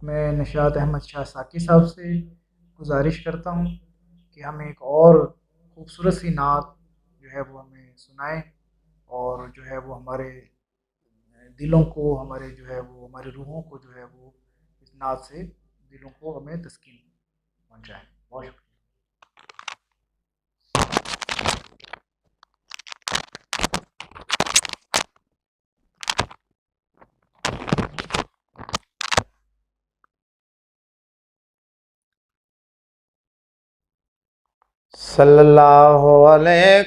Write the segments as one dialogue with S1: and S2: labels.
S1: میں نشاط احمد شاہ ساکی صاحب سے گزارش کرتا ہوں کہ ہمیں ایک اور خوبصورت سی نعت جو ہے وہ ہمیں سنائیں، اور جو ہے وہ ہمارے دلوں کو، ہمارے جو ہے وہ ہماری روحوں کو جو ہے وہ اس نعت سے دلوں کو ہمیں تسکین پہنچائیں۔ بہت شکریہ۔
S2: صلی اللہ علیہ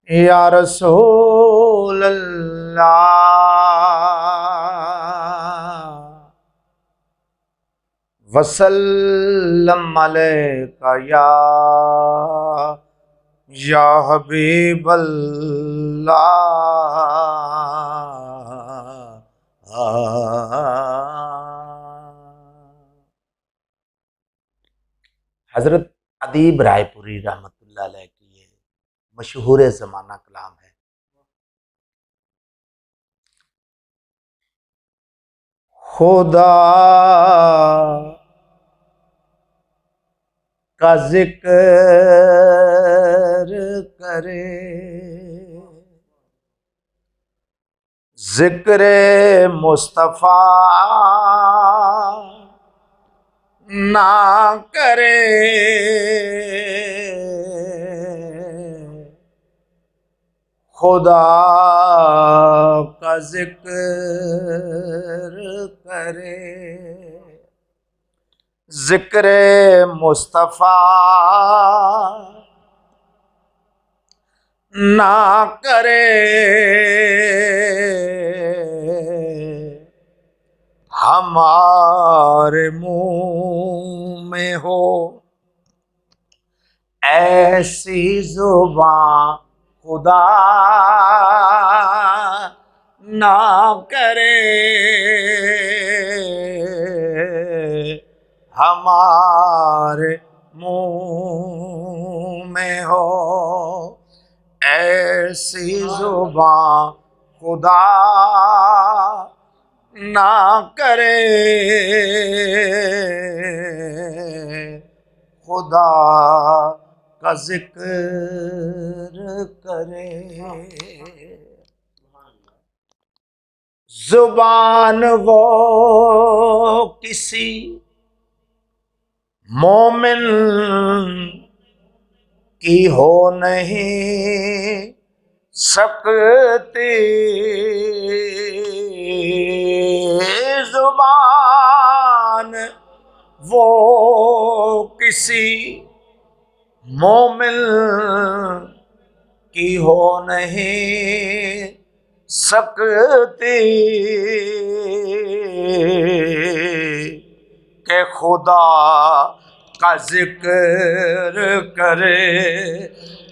S2: یا رسول اللہ، وسلم علیکہ یا حبیب اللہ۔ حضرت ادیب رائے پوری رحمۃ اللہ علیہ کی یہ مشہور زمانہ کلام ہے۔ خدا کا ذکر کرے، ذکر مصطفیٰ نہ کرے، خدا کا ذکر کرے، ذکر مصطفیٰ نہ کرے، ہمارے منہ میں ہو ایسی زبان خدا نہ کرے، ہمارے منہ میں ہو ایسی زبان خدا نہ کرے، خدا کا ذکر کرے۔ زبان وہ کسی مومن کی ہو نہیں سکتی، زبان وہ کسی مومن کی ہو نہیں سکتی کہ خدا کا ذکر کرے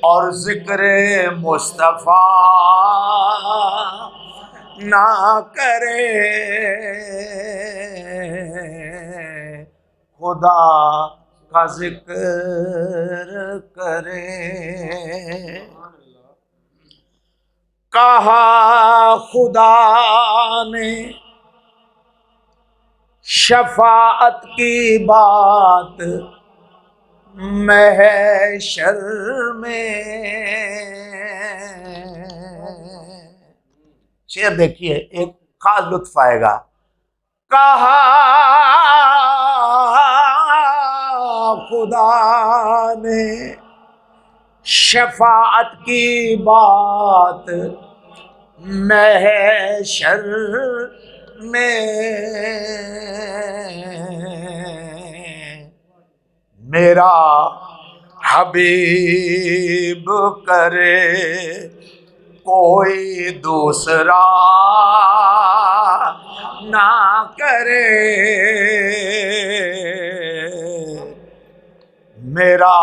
S2: اور ذکر مصطفیٰ نہ کرے، خدا کا ذکر کرے۔ کہا خدا نے شفاعت کی بات محشر میں، شعر دیکھیے ایک خاص لطف آئے گا۔ کہا خدا نے شفاعت کی بات محشر میں، میرا حبیب کرے کوئی دوسرا نہ کرے، میرا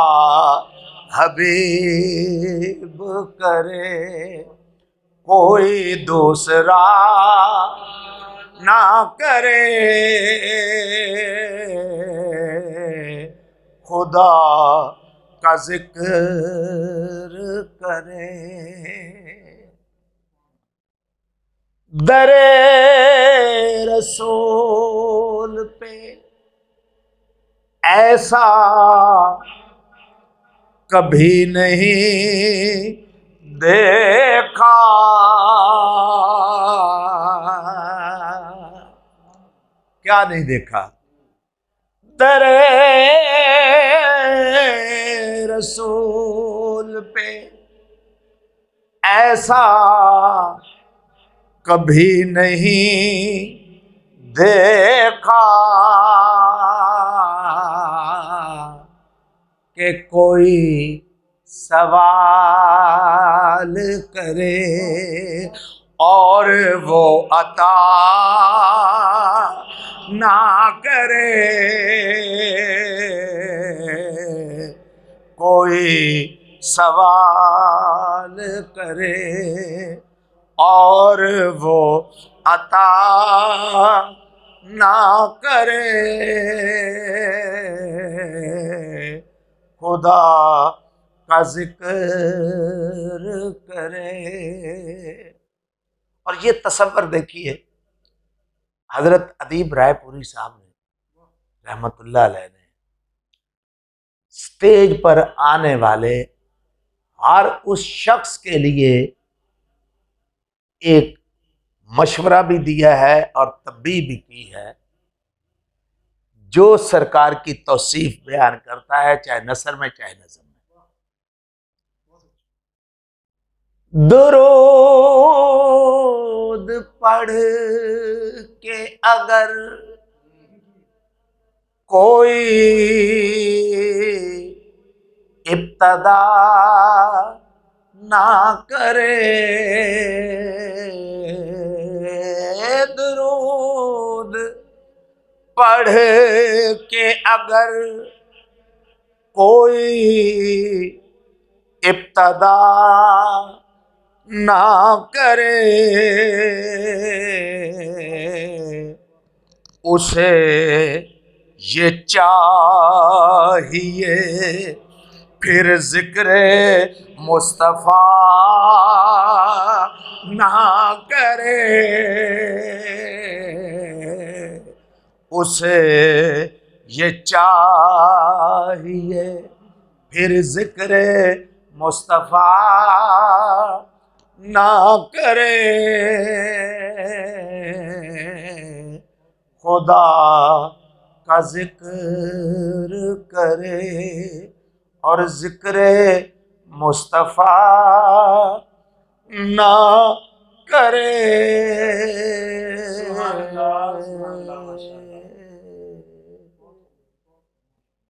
S2: حبیب کرے کوئی دوسرا نہ کرے، خدا کا ذکر کرے۔ در رسول پہ ایسا کبھی نہیں دیکھا، کیا نہیں دیکھا؟ در رسول پہ ایسا کبھی نہیں دیکھا کہ کوئی سوال کرے اور وہ عطا نہ کرے، کوئی سوال کرے اور وہ عطا نہ کرے، خدا کا ذکر کرے۔ اور یہ تصور دیکھیے، حضرت ادیب رائے پوری صاحب نے رحمت اللہ علیہ نے سٹیج پر آنے والے ہر اس شخص کے لیے ایک مشورہ بھی دیا ہے اور تنبیہ بھی کی ہے، جو سرکار کی توصیف بیان کرتا ہے، چاہے نثر میں چاہے نظم میں۔ درود پڑھ کے اگر کوئی ابتدا نہ کرے، درود پڑھ کے اگر کوئی ابتدا نہ کرے، اسے یہ چاہیے پھر ذکر مصطفیٰ نہ کرے، اسے یہ چاہیے پھر ذکر مصطفیٰ نہ کرے، خدا کا ذکر کرے اور ذکر مصطفیٰ نہ کرے۔